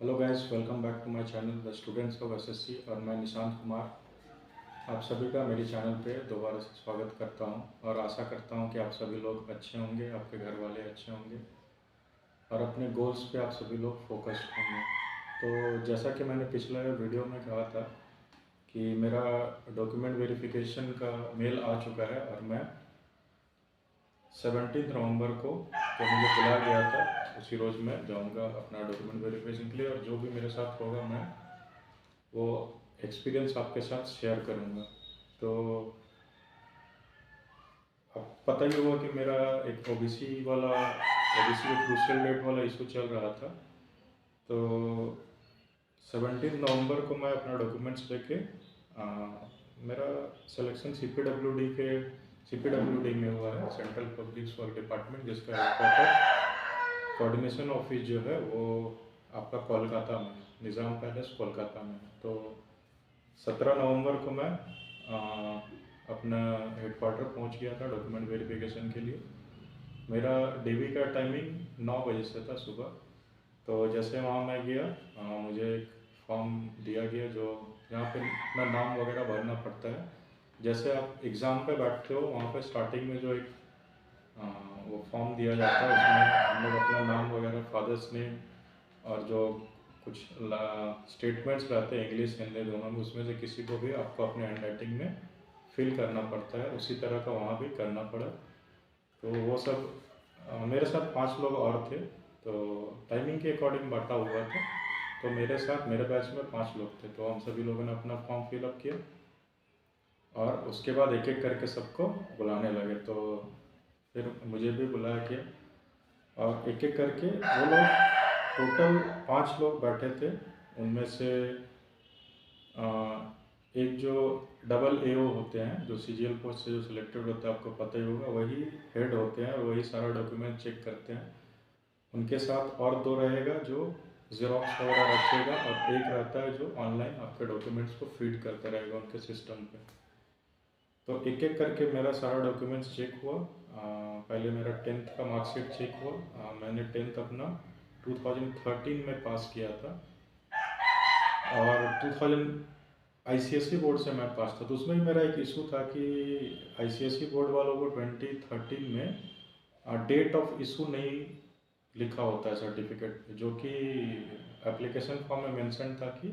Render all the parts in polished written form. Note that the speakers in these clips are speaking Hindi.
Hello guys, welcome back to my channel the students of SSC. और मैं निशांत कुमार आप सभी का मेरे चैनल पे दोबारा से स्वागत करता हूं और आशा करता हूं कि आप सभी लोग अच्छे होंगे, आपके घर वाले अच्छे होंगे और अपने गोल्स पे आप सभी लोग फोकस्ड होंगे। तो जैसा कि मैंने पिछले वीडियो में कहा था कि मेरा डॉक्यूमेंट वेरिफिकेशन का मेल आ चुका है और मैं 17 नवंबर को जब मुझे बुलाया गया था उसी रोज़ मैं जाऊंगा अपना डॉक्यूमेंट वेरिफिकेशन के लिए। और जो भी मेरे साथ होगा मैं वो एक्सपीरियंस आपके साथ शेयर करूंगा। तो अब पता ही होगा कि मेरा एक ओबीसी का क्रूशियल डेट वाला इशू चल रहा था। तो 17 नवंबर को मैं अपना डॉक्यूमेंट्स लेके मेरा सिलेक्शन सीपीडब्ल्यूडी में हुआ है, सेंट्रल पब्लिक वर्क डिपार्टमेंट, जिसका हेडक्वार्टर कोऑर्डिनेशन ऑफिस जो है वो आपका कोलकाता में, निज़ाम पैलेस कोलकाता में। तो 17 नवंबर को मैं अपना हेडक्वार्टर पहुंच गया था डॉक्यूमेंट वेरिफिकेशन के लिए। मेरा डीवी का टाइमिंग 9 बजे से था सुबह। तो जैसे वहाँ मैं गया, मुझे एक फॉर्म दिया गया जो यहाँ पे अपना नाम वगैरह भरना पड़ता है। जैसे आप एग्ज़ाम पे बैठते हो वहाँ पे स्टार्टिंग में जो एक वो फॉर्म दिया जाता है, उसमें हम लोग अपना नाम वगैरह, फादर्स नेम और जो कुछ स्टेटमेंट्स रहते हैं इंग्लिश हिंदी दोनों में, उसमें से किसी को भी आपको अपने हैंड राइटिंग में फिल करना पड़ता है। उसी तरह का वहाँ भी करना पड़ा। तो वो सब मेरे साथ 5 लोग और थे, तो टाइमिंग के अकॉर्डिंग बांटा हुआ था। तो मेरे साथ मेरे बैच में 5 लोग थे, तो हम सभी लोगों ने अपना फॉर्म फिलअप किया और उसके बाद एक एक करके सबको बुलाने लगे। तो फिर मुझे भी बुलाया गया और एक एक करके वो लोग, टोटल 5 लोग बैठे थे। उनमें से एक जो डबल एओ होते हैं, जो सीजीएल पोस्ट से जो सिलेक्टेड होता है, आपको पता ही होगा, वही हेड होते हैं और वही सारा डॉक्यूमेंट चेक करते हैं। उनके साथ और 2 रहेगा जो ज़ेरॉक्स वगैरह रखेगा और एक रहता है जो ऑनलाइन आपके डॉक्यूमेंट्स को फीड करता रहेगा उनके सिस्टम पे। तो एक एक करके मेरा सारा डॉक्यूमेंट्स चेक हुआ। पहले मेरा 10th का मार्कशीट चेक हुआ। मैंने 10th अपना 2013 में पास किया था और 2000 आईसीएसई बोर्ड से मैं पास था। तो उसमें भी मेरा एक इशू था कि आईसीएसई बोर्ड वालों को 2013 में डेट ऑफ इशू नहीं लिखा होता है सर्टिफिकेट पे, जो कि एप्लीकेशन फॉर्म में मेंशन था कि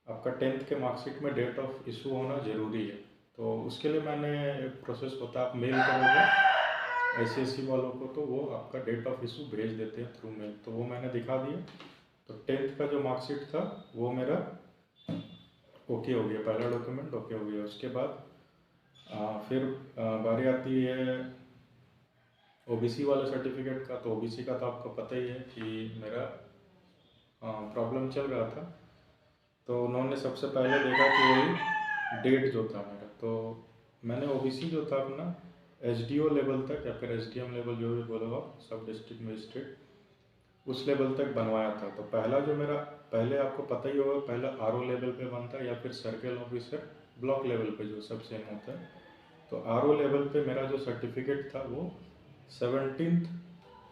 आपका 10th के मार्कशीट में डेट ऑफ इशू होना ज़रूरी है। तो उसके लिए मैंने एक प्रोसेस होता है, आप मेल करोगे आईसीएसई वालों को तो वो आपका डेट ऑफ इशू भेज देते हैं थ्रू मेल। तो वो मैंने दिखा दिया। तो 10th का जो मार्कशीट था वो मेरा ओके हो गया, पहला डॉक्यूमेंट ओके हो गया। उसके बाद फिर बारी आती है ओबीसी वाले सर्टिफिकेट का। तो ओबीसी का तो आपको पता ही है कि मेरा प्रॉब्लम चल रहा था। तो उन्होंने सबसे पहले देखा कि वही डेट जो था मेरा, तो मैंने ओबीसी जो था अपना एसडीओ लेवल तक या फिर एसडीएम लेवल, जो भी बोलो आप, सब डिस्ट्रिक्ट मजिस्ट्रेट, उस लेवल तक बनवाया था। तो पहला जो मेरा, पहले आपको पता ही होगा, पहला आरओ लेवल पे बनता है या फिर सर्कल ऑफिसर ब्लॉक लेवल पे, जो सब सेम होता है। तो आरओ लेवल पे मेरा जो सर्टिफिकेट था वो 17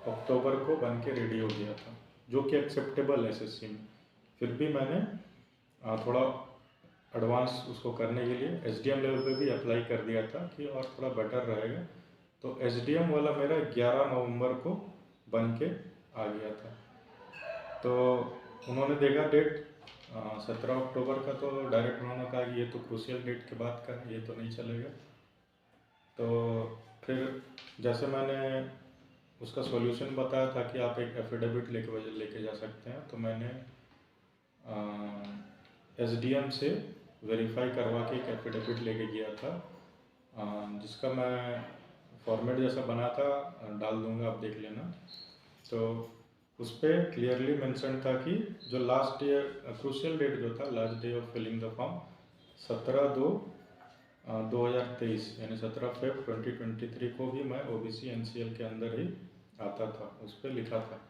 अक्टूबर को बन के रेडी हो गया था, जो कि एक्सेप्टेबल है एसएससी में। फिर भी मैंने थोड़ा एडवांस उसको करने के लिए एसडीएम लेवल पे भी अप्लाई कर दिया था कि और थोड़ा बेटर रहेगा। तो एसडीएम वाला मेरा 11 नवंबर को बन के आ गया था। तो उन्होंने देखा डेट 17 अक्टूबर का, तो डायरेक्ट उन्होंने कहा कि ये तो क्रूशियल डेट के बाद का है, ये तो नहीं चलेगा। तो फिर जैसे मैंने उसका सॉल्यूशन बताया था कि आप एक एफिडेविट लेके जा सकते हैं, तो मैंने एसडीएम से वेरीफाई करवा के एक एफिडेविट लेके गया था, जिसका मैं फॉर्मेट जैसा बना था, डाल दूंगा, आप देख लेना। तो उस पर क्लियरली मेंशन था कि जो लास्ट डे, क्रूशियल डेट जो था, last day of filling the form 17/2/2023, यानी 17 फरवरी 2023 को भी मैं ओबीसी एनसीएल के अंदर ही आता था, उस पर लिखा था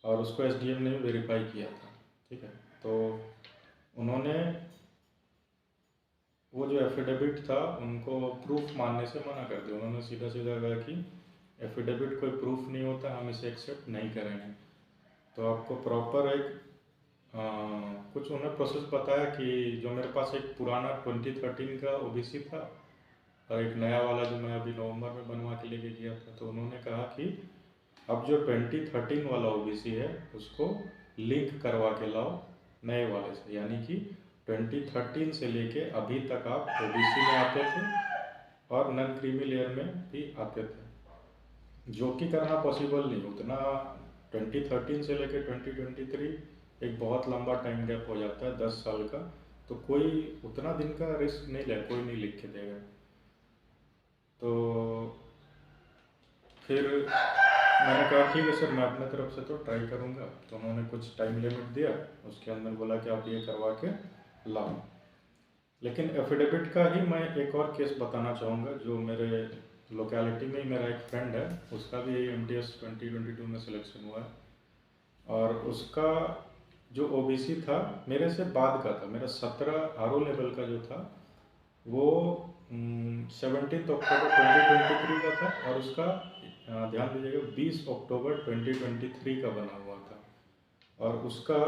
और उसको एसडीएम ने भी वेरीफाई किया था। ठीक है। तो उन्होंने वो जो एफिडेविट था उनको प्रूफ मानने से मना कर दिया। उन्होंने सीधा सीधा कहा कि एफिडेविट कोई प्रूफ नहीं होता, हम इसे एक्सेप्ट नहीं करेंगे। तो आपको प्रॉपर एक कुछ उन्होंने प्रोसेस बताया कि जो मेरे पास एक पुराना 2013 का ओबीसी था और एक नया वाला जो मैं अभी नवंबर में बनवा के लेके गया था, तो उन्होंने कहा कि अब जो 2013 वाला ओबीसी है उसको लिंक करवा के लाओ नए वाले से, यानी कि 2013 से लेके अभी तक आप ओबीसी में आते थे और नॉन क्रीमी लेयर में भी आते थे, जो कि करना पॉसिबल नहीं उतना। 2013 से लेके 2023 एक बहुत लंबा टाइम गैप हो जाता है, 10 साल का, तो कोई उतना दिन का रिस्क नहीं ले, कोई नहीं लिख के देगा। तो फिर मैंने कहा ठीक है सर, मैं अपने तरफ से तो ट्राई करूँगा। तो उन्होंने कुछ टाइम लिमिट दिया, उसके अंदर बोला कि आप ये करवा के लाओ। लेकिन एफिडेविट का ही मैं एक और केस बताना चाहूँगा, जो मेरे लोकेलिटी में ही मेरा एक फ्रेंड है, उसका भी यही MTS 2022 में सिलेक्शन हुआ है। और उसका जो ओबीसी था मेरे से बाद का था, मेरा 17 आरओ लेवल का जो था वो 17 अक्टूबर 2023 का था, और उसका ध्यान दीजिएगा 20 अक्टूबर 2023 का बना हुआ था। और उसका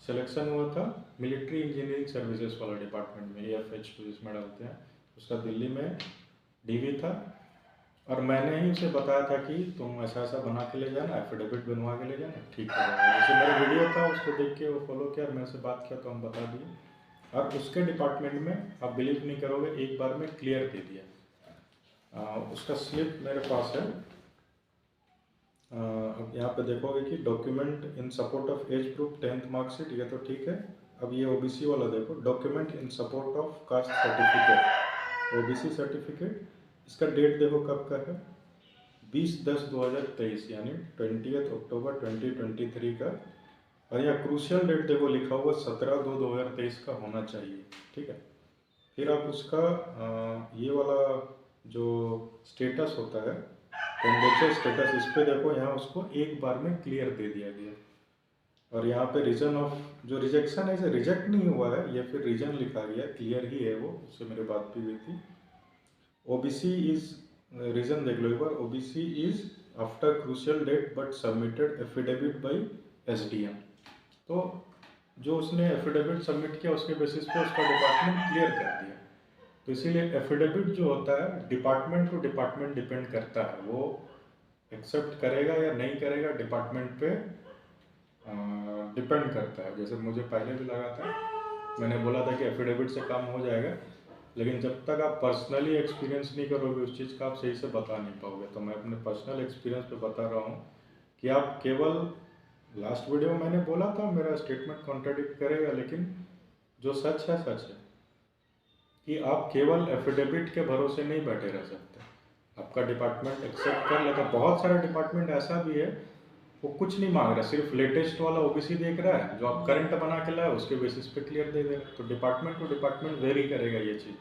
सिलेक्शन हुआ था मिलिट्री इंजीनियरिंग सर्विसेज वाला डिपार्टमेंट में, AFH जिसमें डालते हैं, उसका दिल्ली में DV था। और मैंने ही उसे बताया था कि तुम ऐसा ऐसा बना के ले जाना, एफिडेविट बनवा के ले जाना, ठीक है। जैसे मेरा वीडियो था उसको देख के वो फॉलो किया और मेरे से बात किया, तो हम बता दिए। और उसके डिपार्टमेंट में आप बिलीव नहीं करोगे, एक बार में क्लियर दे दिया। उसका स्लिप मेरे पास है। अब यहाँ पे देखोगे कि document in support of age proof 10th marksheet, ये तो ठीक है। अब ये ओबीसी वाला देखो, document in support of caste certificate, OBC certificate, इसका डेट देखो कब का है, 20/10/2023, यानी 20 अक्टूबर 2023 का। और यहाँ क्रूशियल डेट देखो लिखा हुआ 17/2/2023 का होना चाहिए, ठीक है। फिर आप उसका ये वाला जो स्टेटस होता है, कैंडिडेट स्टेटस, इस पे देखो, यहाँ उसको एक बार में क्लियर दे दिया गया। और यहाँ पे रीजन ऑफ जो रिजेक्शन है, इसे रिजेक्ट नहीं हुआ है, ये फिर रीजन लिखा गया, क्लियर ही है वो, उससे मेरी बात भी हुई थी। ओबीसी इज, रीजन देख लो एक बार, OBC is after crucial date but submitted affidavit by SDM। तो जो उसने एफिडेविट सबमिट किया उसके बेसिस पे उसका डिपार्टमेंट क्लियर कर दिया। तो इसीलिए एफिडेविट जो होता है डिपार्टमेंट टू डिपार्टमेंट डिपेंड करता है, वो एक्सेप्ट करेगा या नहीं करेगा डिपार्टमेंट पे डिपेंड करता है। जैसे मुझे पहले भी लगा था, मैंने बोला था कि एफिडेविट से काम हो जाएगा, लेकिन जब तक आप पर्सनली एक्सपीरियंस नहीं करोगे उस चीज़ का, आप सही से बता नहीं पाओगे। तो मैं अपने पर्सनल एक्सपीरियंस पे बता रहा हूँ कि आप केवल, लास्ट वीडियो में मैंने बोला था, मेरा स्टेटमेंट कॉन्ट्राडिक्ट करेगा, लेकिन जो सच है सच है कि आप केवल एफिडेविट के भरोसे नहीं बैठे रह सकते। आपका डिपार्टमेंट एक्सेप्ट कर लेता, बहुत सारा डिपार्टमेंट ऐसा भी है वो कुछ नहीं मांग रहा, सिर्फ लेटेस्ट वाला ओबीसी देख रहा है, जो आप करंट बना के लाए उसके बेसिस पे क्लियर दे देगा। तो डिपार्टमेंट टू डिपार्टमेंट वेरी करेगा ये चीज़।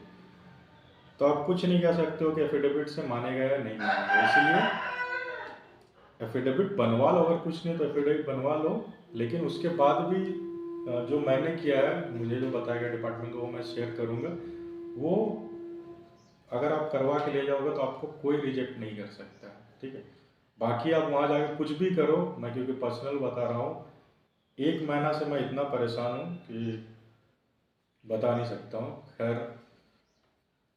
तो आप कुछ नहीं कह सकते हो कि एफिडेविट से मानेगा या नहीं मानेगा, इसलिए एफिडेविट बनवा लो, अगर कुछ नहीं तो एफिडेविट बनवा लो। लेकिन उसके बाद भी जो मैंने किया है, मुझे जो बताया गया डिपार्टमेंट को, वो मैं शेयर करूँगा। वो अगर आप करवा के ले जाओगे तो आपको कोई रिजेक्ट नहीं कर सकता, ठीक है। बाकी आप वहाँ जाके कुछ भी करो, मैं क्योंकि पर्सनल बता रहा हूँ, 1 महीना से मैं इतना परेशान हूँ कि बता नहीं सकता हूँ। खैर,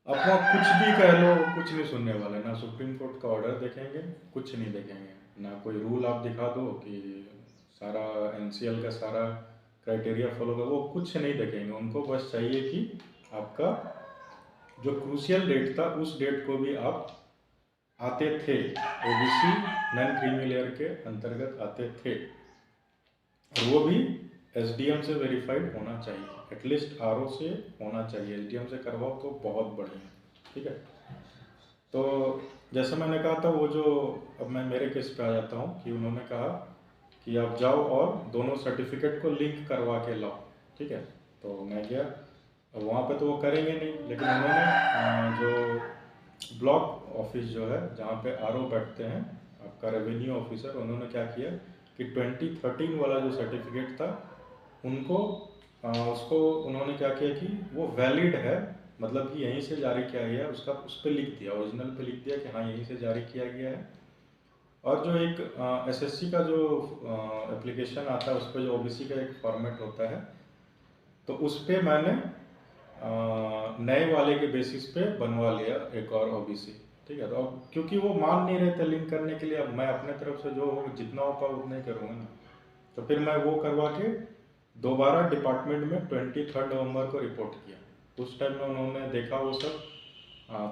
अपना कुछ भी कह लो, कुछ नहीं सुनने वाले, ना सुप्रीम कोर्ट का ऑर्डर देखेंगे, कुछ नहीं देखेंगे, ना कोई रूल आप दिखा दो कि सारा NCL का सारा क्राइटेरिया फॉलो करो, वो कुछ नहीं देखेंगे। उनको बस चाहिए कि आपका जो क्रूशियल डेट था उस डेट को भी आप आते थे, ओबीसी नॉन क्रीमी लेयर के अंतर्गत आते थे, और वो भी SDM से वेरीफाइड होना चाहिए, एटलीस्ट RO से होना चाहिए। SDM से करवाओ तो बहुत बढ़िया, ठीक है। तो जैसे मैंने कहा था, वो जो, अब मैं मेरे केस पे आ जाता हूँ कि उन्होंने कहा कि आप जाओ और दोनों सर्टिफिकेट को लिंक करवा के लाओ, ठीक है। तो मैं गया, वहाँ पे तो वो करेंगे नहीं, लेकिन उन्होंने जो ब्लॉक ऑफिस जो है जहाँ पे RO बैठते हैं, आपका रेवेन्यू ऑफिसर, उन्होंने क्या किया कि 2013 वाला जो सर्टिफिकेट था उनको उसको उन्होंने क्या किया कि वो वैलिड है, मतलब कि यहीं से जारी किया गया, उसका उस पर लिख दिया, ओरिजिनल पे लिख दिया कि हाँ यहीं से जारी किया गया है। और जो एक एसएससी का जो एप्लीकेशन आता है उस पर जो ओबीसी का एक फॉर्मेट होता है, तो उस पर मैंने नए वाले के बेसिस पे बनवा लिया एक और ओबीसी। ठीक है, तो अब क्योंकि वो मान नहीं रहे थे लिंक करने के लिए, अब मैं अपने तरफ से जो जितना हो पाए उतना ही करूँगा ना। तो फिर मैं वो करवा के दोबारा डिपार्टमेंट में 23 नवंबर को रिपोर्ट किया। उस टाइम में उन्होंने देखा वो सब,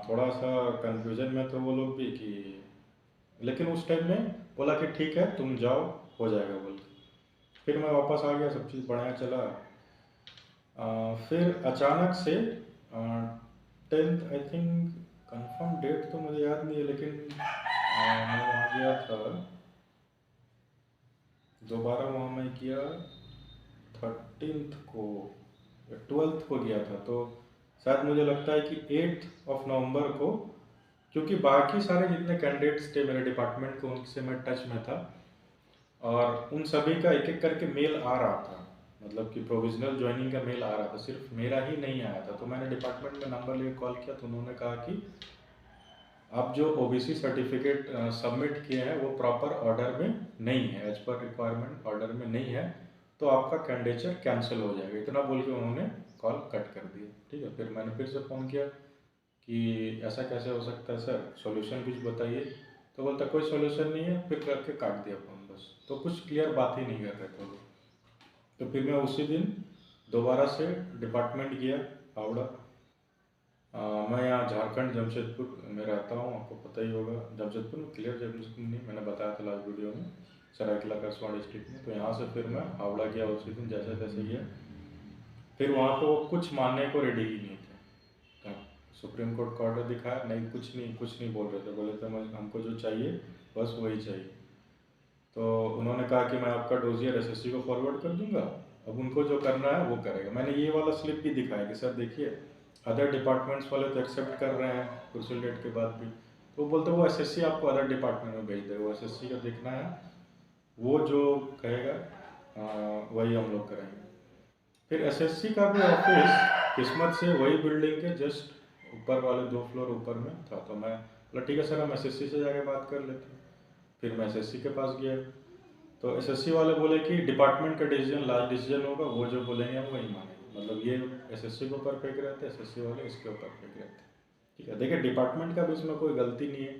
थोड़ा सा कंफ्यूजन में तो वो लोग भी कि, लेकिन उस टाइम में बोला कि ठीक है तुम जाओ, हो जाएगा बोल के। फिर मैं वापस आ गया, सब चीज़ बढ़िया चला। फिर अचानक से 10th I think, confirm date तो मुझे याद नहीं है, लेकिन मैं वहाँ गया था दोबारा, वहाँ मैं किया 13th को या 12th को गया था। तो शायद मुझे लगता है कि 8 नवंबर को, क्योंकि बाकी सारे जितने कैंडिडेट्स थे मेरे डिपार्टमेंट को उनसे मैं टच में था, और उन सभी का एक एक करके मेल आ रहा था, मतलब कि प्रोविजनल ज्वाइनिंग का मेल आ रहा था, सिर्फ मेरा ही नहीं आया था। तो मैंने डिपार्टमेंट में नंबर लेके कॉल किया, तो उन्होंने कहा कि आप जो ओबीसी सर्टिफिकेट सबमिट किए हैं वो प्रॉपर ऑर्डर में नहीं है, एज पर रिक्वायरमेंट ऑर्डर में नहीं है, तो आपका कैंडिडेचर कैंसिल हो जाएगा। इतना बोल के उन्होंने कॉल कट कर दिया। ठीक है, फिर मैंने फिर से फ़ोन किया कि ऐसा कैसे हो सकता है सर, सॉल्यूशन कुछ बताइए। तो बोलता कोई सॉल्यूशन नहीं है, फिर करके काट दिया फ़ोन बस। तो कुछ क्लियर बात ही नहीं कर रहे थे वो। तो फिर मैं उसी दिन दोबारा से डिपार्टमेंट गया, हावड़ा। मैं यहाँ झारखंड जमशेदपुर में रहता हूँ, आपको पता ही होगा। जमशेदपुर में, क्लियर जमशेदपुर नहीं, मैंने बताया था लास्ट वीडियो में, सरायकेला कसबा डिस्ट्रिक्ट में। तो यहाँ से फिर मैं हावड़ा गया उसी दिन, जैसे तैसे गया। फिर वहाँ पे वो कुछ मानने को रेडी ही नहीं थे। हाँ, सुप्रीम कोर्ट का ऑर्डर दिखाया, नहीं कुछ नहीं, कुछ नहीं बोल रहे थे। बोले थे हमको जो चाहिए बस वही चाहिए। तो उन्होंने कहा कि मैं आपका डोजियर एसएससी को फॉरवर्ड कर दूंगा, अब उनको जो करना है वो करेगा। मैंने ये वाला स्लिप भी दिखाया कि सर देखिए, अदर डिपार्टमेंट्स वाले तो एक्सेप्ट कर रहे हैं क्रूशियल डेट के बाद भी। तो बोलते वो एसएससी आपको अदर डिपार्टमेंट में भेज देगा, वो एसएससी का देखना है, वो जो कहेगा वही हम लोग करेंगे। फिर एसएससी का भी ऑफिस किस्मत से वही बिल्डिंग के जस्ट ऊपर वाले 2 फ्लोर ऊपर में था। तो मैं बोला ठीक है सर, हम एसएससी से जाके बात कर लेते हैं। फिर मैं एसएससी के पास गया, तो एसएससी वाले बोले कि डिपार्टमेंट का डिसीजन लास्ट डिसीजन होगा, वो जो बोलेंगे हम वही मानेंगे। मतलब ये एसएससी के ऊपर फेंक रहे थे, एसएससी वाले इसके ऊपर फेंक रहे थे। ठीक है, देखिए डिपार्टमेंट का भी इसमें कोई गलती नहीं है।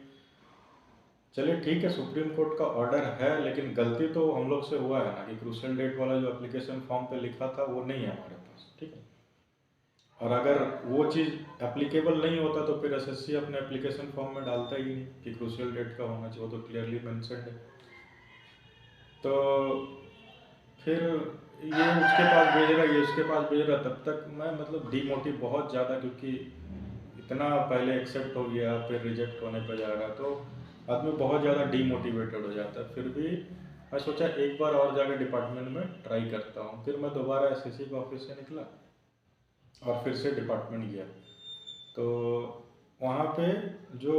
चलिए ठीक है, सुप्रीम कोर्ट का ऑर्डर है, लेकिन गलती तो हम लोग से हुआ है ना कि क्रूशियल डेट वाला जो एप्लीकेशन फॉर्म पे लिखा था वो नहीं है हमारे पास। ठीक है, और अगर वो चीज़ एप्लीकेबल नहीं होता तो फिर एसएससी अपने एप्लीकेशन फॉर्म में डालता ही नहीं कि क्रूशियल डेट का होना चाहिए, वो तो क्लियरली मेंशन्ड है। तो फिर ये उसके पास भेज रहा, ये उसके पास भेज रहा, तब तक मैं मतलब डीमोटिव बहुत ज़्यादा, क्योंकि इतना पहले एक्सेप्ट हो गया फिर रिजेक्ट होने पर जा रहा, तो आदमी बहुत ज़्यादा डीमोटिवेटेड हो जाता है। फिर भी मैं सोचा एक बार और जाकर डिपार्टमेंट में ट्राई करता हूँ। फिर मैं दोबारा एसएससी के ऑफिस से निकला और फिर से डिपार्टमेंट गया। तो वहाँ पे जो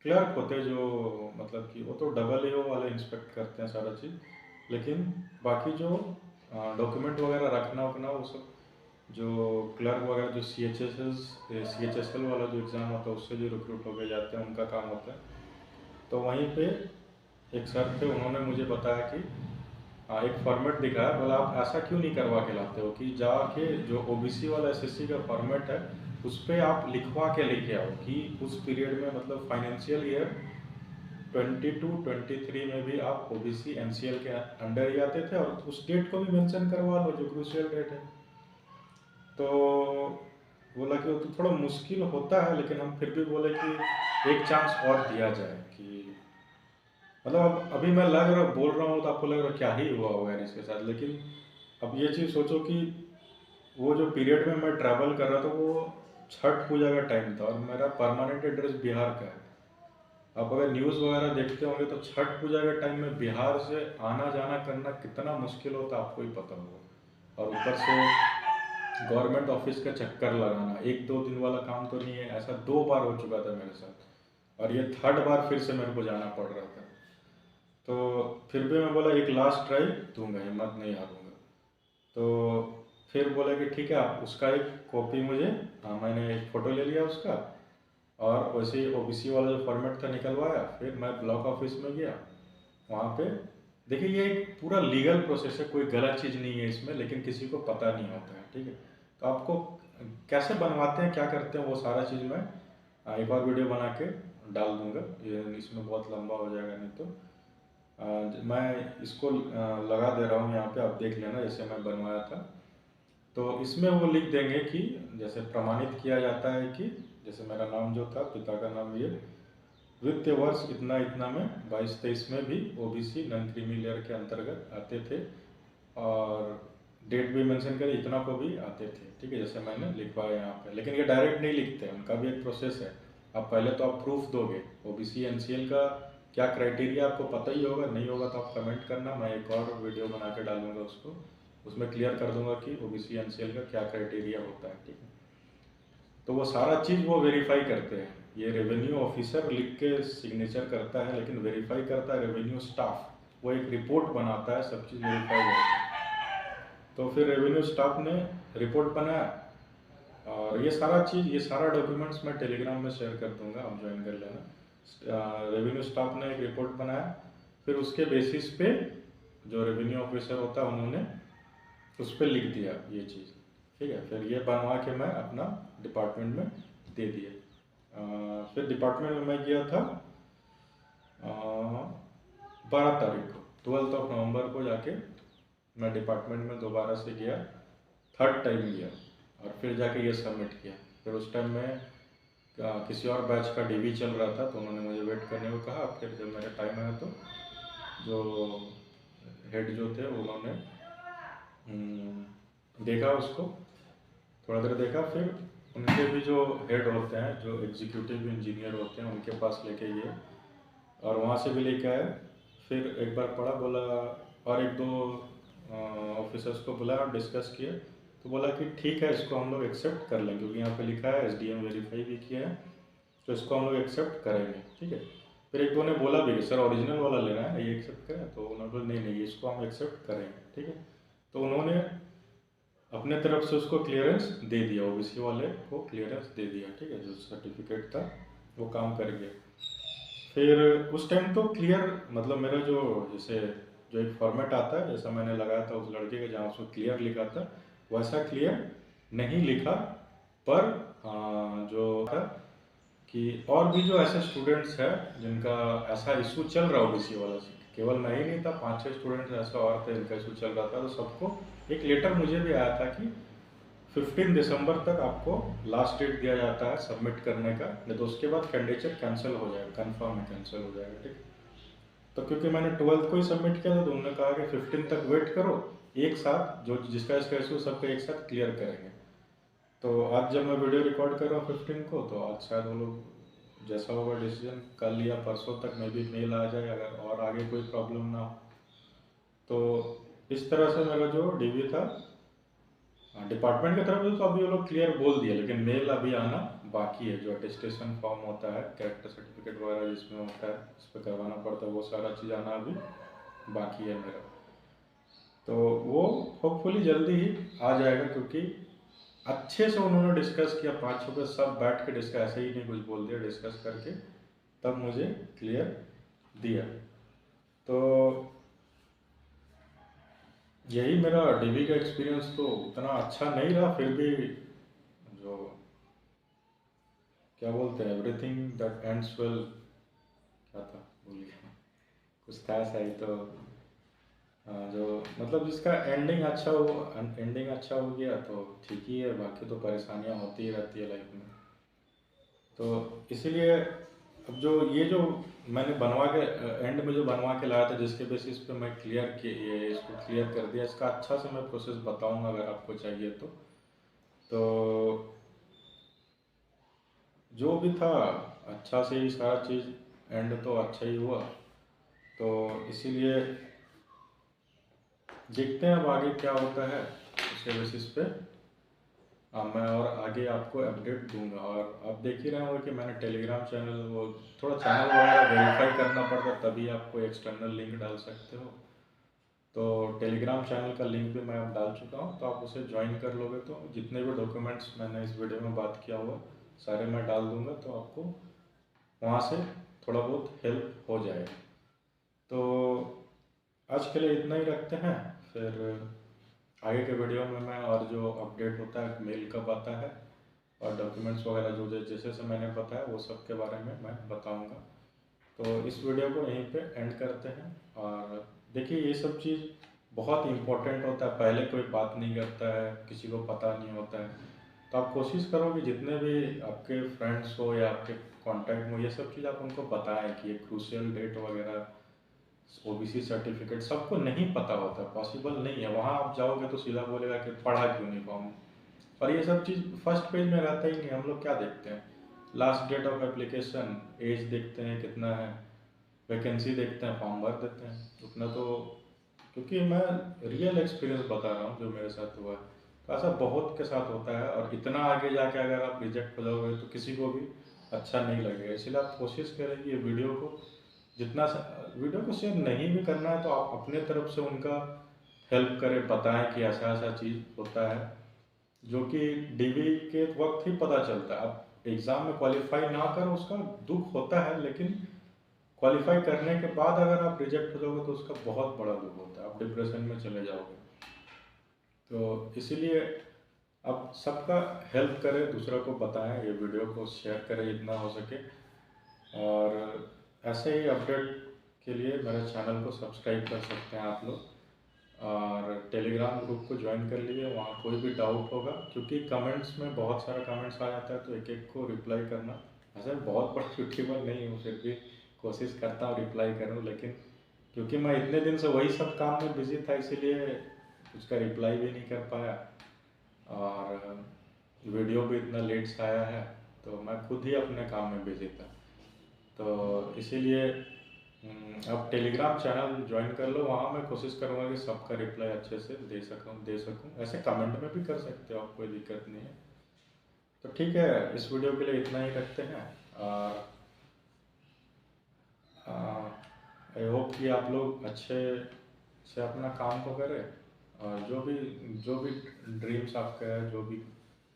क्लर्क होते हैं, जो मतलब कि वो तो डबल एओ वाले इंस्पेक्ट करते हैं सारा चीज़, लेकिन बाकी जो डॉक्यूमेंट वगैरह रखना वखना वो सब, जो क्लर्क वगैरह, जो CHSL वाला जो एग्ज़ाम होता है उससे जो रिक्रूट होके जाते हैं उनका काम होता है। तो वहीं पे एक सर थे, उन्होंने मुझे बताया कि एक फॉर्मेट दिखाया, बोला आप ऐसा क्यों नहीं करवा के लाते हो कि जाके जो ओबीसी वाला एसएससी का फॉर्मेट है उस पर आप लिखवा के लेके आओ कि उस पीरियड में, मतलब फाइनेंशियल ईयर 22-23 में भी आप ओबीसी एनसीएल के अंडर ही आते थे, और उस डेट को भी मेंशन करवा लो जो क्रूशियल डेट है। तो बोला कि वो तो थोड़ा मुश्किल होता है, लेकिन हम फिर भी बोले कि एक चांस और दिया जाए। कि मतलब अब अभी मैं लग रहा बोल रहा हूँ तो आपको लग रहा क्या ही हुआ होगा इसके साथ, लेकिन अब ये चीज़ सोचो कि वो जो पीरियड में मैं ट्रैवल कर रहा था वो छठ पूजा का टाइम था, और मेरा परमानेंट एड्रेस बिहार का है। आप अगर न्यूज़ वगैरह देखते होंगे तो छठ पूजा के टाइम में बिहार से आना जाना करना कितना मुश्किल होता है आपको ही पता होगा। और ऊपर से गवर्नमेंट ऑफिस का चक्कर लगाना, 1-2 दिन वाला काम तो नहीं है, ऐसा 2 बार हो चुका था मेरे साथ, और ये थर्ड बार फिर से मेरे को जाना पड़ रहा था। तो फिर भी मैं बोला एक लास्ट ट्राई दूंगा, हिम्मत नहीं हारूंगा। तो फिर बोला कि ठीक है, आप उसका एक कॉपी मुझे, हाँ मैंने एक फ़ोटो ले लिया उसका, और वैसे ही ओबीसी वाला जो फॉर्मेट था निकलवाया। फिर मैं ब्लॉक ऑफिस में गया, वहाँ पे देखिए ये एक पूरा लीगल प्रोसेस है, कोई गलत चीज़ नहीं है इसमें, लेकिन किसी को पता नहीं होता है, ठीक है। तो आपको कैसे बनवाते हैं, क्या करते हैं, वो सारा चीज़ मैं एक और वीडियो बना के डाल दूँगा, ये इसमें बहुत लंबा हो जाएगा नहीं तो। मैं इसको लगा दे रहा हूँ यहाँ पे, आप देख लेना जैसे मैं बनवाया था। तो इसमें वो लिख देंगे कि जैसे प्रमाणित किया जाता है कि जैसे मेरा नाम जो था, पिता का नाम ये, वित्तीय वर्ष इतना इतना में 22-23 में भी ओबीसी नॉन क्रीमी लेयर के अंतर्गत आते थे, और डेट भी मेंशन करें, इतना को भी आते थे, ठीक है, जैसे मैंने लिखवाया यहाँ पे। लेकिन ये डायरेक्ट नहीं लिखते, उनका भी एक प्रोसेस है। आप पहले तो आप प्रूफ दोगे, ओबीसी एनसीएल का क्या क्राइटेरिया आपको पता ही होगा, नहीं होगा तो आप कमेंट करना, मैं एक और वीडियो बना के डालूंगा उसको, उसमें क्लियर कर दूंगा कि ओबीसी एनसीएल का क्या क्राइटेरिया होता है, ठीक है। तो वो सारा चीज़ वो वेरीफाई करते हैं, ये रेवेन्यू ऑफिसर लिख के सिग्नेचर करता है, लेकिन वेरीफाई करता है रेवेन्यू स्टाफ, वो एक रिपोर्ट बनाता है, सब चीज़ वेरीफाई करता है। तो फिर रेवेन्यू स्टाफ ने रिपोर्ट बनाया, और ये सारा चीज़, ये सारा डॉक्यूमेंट्स मैं टेलीग्राम में शेयर कर दूंगा, आप ज्वाइन कर लेना। रेवेन्यू स्टाफ ने एक रिपोर्ट बनाया, फिर उसके बेसिस पे जो रेवेन्यू ऑफिसर होता है उन्होंने उस पर लिख दिया ये चीज़, ठीक है। फिर ये बनवा के मैं अपना डिपार्टमेंट में दे दिया। फिर डिपार्टमेंट में मैं गया था 12 तारीख को, 12 नवंबर को जाके मैं डिपार्टमेंट में दोबारा से गया, थर्ड टाइम गया, और फिर जाके ये सबमिट किया। फिर उस टाइम में किसी और बैच का डीवी चल रहा था, तो उन्होंने मुझे वेट करने को कहा। फिर जब मेरा टाइम आया तो जो हेड जो थे उन्होंने देखा उसको, थोड़ा देर देखा, फिर उनके भी जो हेड होते हैं, जो एग्जीक्यूटिव इंजीनियर होते हैं, उनके पास लेके गए, और वहाँ से भी लेके आए। फिर एक बार पढ़ा, बोला, और एक दो ऑफिसर्स को बुलाया और डिस्कस किए, तो बोला कि ठीक है, इसको हम लोग एक्सेप्ट कर लेंगे, क्योंकि यहाँ पे लिखा है एसडीएम वेरीफाई भी किया है, तो इसको हम लोग एक्सेप्ट करेंगे, ठीक है। फिर एक दो ने बोला भी कि सर ओरिजिनल वाला लेना है, ये एक्सेप्ट करें, तो उन्होंने बोला नहीं नहीं, इसको हम एक्सेप्ट करेंगे, ठीक है। तो उन्होंने अपने तरफ से उसको क्लियरेंस दे दिया, ओबीसी वाले को क्लियरेंस दे दिया, ठीक है, जो सर्टिफिकेट था वो काम कर गया। फिर उस टाइम तो क्लियर, मतलब मेरा जो जैसे जो एक फॉर्मेट आता है, जैसा मैंने लगाया था उस लड़के के, जहाँ उसको क्लियर लिखा था, वैसा क्लियर नहीं लिखा। पर जो था कि और भी जो ऐसे स्टूडेंट्स हैं जिनका ऐसा इशू चल रहा है ओबीसी वाला से, केवल मैं ही नहीं था, 5-6 स्टूडेंट्स ऐसा और थे जिनका इशू चल रहा था। तो सबको एक लेटर मुझे भी आया था कि 15 दिसंबर तक आपको लास्ट डेट दिया जाता है सबमिट करने का, नहीं तो उसके बाद कैंडिडेचर कैंसिल हो जाएगा, कंफर्म है कैंसिल हो जाएगा, ठीक। तो क्योंकि मैंने 12 को ही सबमिट किया था, तो उन्होंने कहा कि 15 तक वेट करो, एक साथ जो जिसका इसका इशू सबका एक साथ क्लियर करेंगे। तो आज जब मैं वीडियो रिकॉर्ड कर रहा हूँ 15 को, तो आज शायद वो लोग जैसा होगा डिसीजन, कल या परसों तक में भी मेल आ जाए, अगर और आगे कोई प्रॉब्लम ना हो। तो इस तरह से मेरा जो डीवी था डिपार्टमेंट की तरफ से, तो अभी वो लोग क्लियर बोल दिया, लेकिन मेल अभी आना बाकी है। जो अटेस्टेशन फॉर्म होता है, कैरेक्टर सर्टिफिकेट वगैरह जिसमें होता है, उस पर करवाना पड़ता है, वो सारा चीज़ आना अभी बाकी है मेरा। तो वो होपफुली जल्दी ही आ जाएगा, क्योंकि अच्छे से उन्होंने डिस्कस किया, 5 पे सब बैठ के डिस्कस, ऐसे ही नहीं कुछ बोल दिया, डिस्कस करके तब मुझे क्लियर दिया। तो यही मेरा डीवी का एक्सपीरियंस, तो उतना अच्छा नहीं रहा, फिर भी जो क्या बोलते हैं, एवरीथिंग दैट एंड्स वेल, क्या था भूल गया, कुछ था ऐसा ही। तो जो मतलब जिसका एंडिंग अच्छा हो, एंडिंग अच्छा हो गया तो ठीक ही है, बाकी तो परेशानियां होती ही रहती है लाइफ में। तो इसीलिए अब जो ये जो मैंने बनवा के एंड में जो बनवा के लाया था, जिसके बेसिस पे मैं क्लियर किए, इसको क्लियर कर दिया, इसका अच्छा से मैं प्रोसेस बताऊंगा अगर आपको चाहिए तो जो भी था अच्छा से ही सारा चीज़, एंड तो अच्छा ही हुआ। तो इसीलिए देखते हैं अब आगे क्या होता है, उसके बेसिस पे मैं और आगे आपको अपडेट दूंगा। और आप देख ही रहे होंगे कि मैंने टेलीग्राम चैनल, वो थोड़ा चैनल वगैरह वेरीफाई करना पड़ता, तभी आपको एक्सटर्नल लिंक डाल सकते हो। तो टेलीग्राम चैनल का लिंक भी मैं अब डाल चुका हूँ, तो आप उसे ज्वाइन कर लोगे तो जितने भी डॉक्यूमेंट्स मैंने इस वीडियो में बात किया हुआ सारे मैं डाल दूँगा, तो आपको वहाँ से थोड़ा बहुत हेल्प हो जाएगा। तो आज के लिए इतना ही रखते हैं, फिर आगे के वीडियो में मैं और जो अपडेट होता है, मेल कब आता है और डॉक्यूमेंट्स वगैरह जो जैसे जैसे मैंने बताया वो सब के बारे में मैं बताऊंगा। तो इस वीडियो को यहीं पे एंड करते हैं। और देखिए, ये सब चीज़ बहुत इम्पोर्टेंट होता है, पहले कोई बात नहीं करता है, किसी को पता नहीं होता है, तो आप कोशिश करो कि जितने भी आपके फ्रेंड्स हो या आपके कांटेक्ट में, ये सब चीज़ आप उनको बताएं कि ये क्रूशियल डेट वगैरह, ओबीसी सर्टिफिकेट सबको नहीं पता होता, पॉसिबल नहीं है। वहाँ आप जाओगे तो सीधा बोलेगा कि पढ़ा क्यों नहीं फॉर्म, और ये सब चीज़ फर्स्ट पेज में रहता ही नहीं। हम लोग क्या देखते हैं, last date of application, age देखते हैं कितना है, वैकेंसी देखते हैं, फॉर्म भर देते हैं उतना। तो क्योंकि मैं रियल एक्सपीरियंस बता रहा हूँ जो मेरे साथ हुआ है, तो ऐसा बहुत के साथ होता है। और इतना आगे जाके अगर आप रिजेक्ट हो जाओगे तो किसी को भी अच्छा नहीं लगेगा। इसलिए आप कोशिश करें कि ये वीडियो को जितना वीडियो को शेयर नहीं भी करना है तो आप अपने तरफ से उनका हेल्प करें, बताएं कि ऐसा ऐसा चीज़ होता है, जो कि डीवी के वक्त ही पता चलता है। आप एग्ज़ाम में क्वालिफाई ना करो उसका दुख होता है, लेकिन क्वालिफाई करने के बाद अगर आप रिजेक्ट हो जाओगे तो उसका बहुत बड़ा दुख होता है, आप डिप्रेशन में चले जाओगे। तो इसीलिए आप सबका हेल्प करें, दूसरों को बताएं, ये वीडियो को शेयर करें जितना हो सके। और ऐसे ही अपडेट के लिए मेरे चैनल को सब्सक्राइब कर सकते हैं आप लोग, और टेलीग्राम ग्रुप को ज्वाइन कर लीजिए। वहाँ कोई भी डाउट होगा, क्योंकि कमेंट्स में बहुत सारा कमेंट्स आ जाता है, तो एक एक को रिप्लाई करना, ऐसे बहुत बड़ा यूट्यूबर नहीं हूँ, फिर भी कोशिश करता हूँ रिप्लाई करूँ। लेकिन क्योंकि मैं इतने दिन से वही सब काम में बिजी था, इसीलिए उसका रिप्लाई भी नहीं कर पाया, और वीडियो भी इतना लेट से आया है, तो मैं खुद ही अपने काम में बिजी था। तो इसीलिए आप टेलीग्राम चैनल ज्वाइन कर लो, वहाँ मैं कोशिश करूँगा कि सबका रिप्लाई अच्छे से दे सकूँ। ऐसे कमेंट में भी कर सकते हो आप, कोई दिक्कत नहीं है। तो ठीक है, इस वीडियो के लिए इतना ही रखते हैं। और आई होप कि आप लोग अच्छे से अपना काम को करें, और जो भी ड्रीम्स आपके हैं, जो भी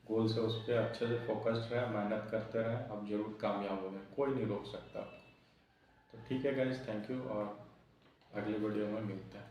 गोल्स है, उस पर अच्छे से फोकस्ड रहें, मेहनत करते रहें, आप ज़रूर कामयाब हो जाएं, कोई नहीं रोक सकता आपको। तो ठीक है गाइस, थैंक यू, और अगले वीडियो में मिलते हैं।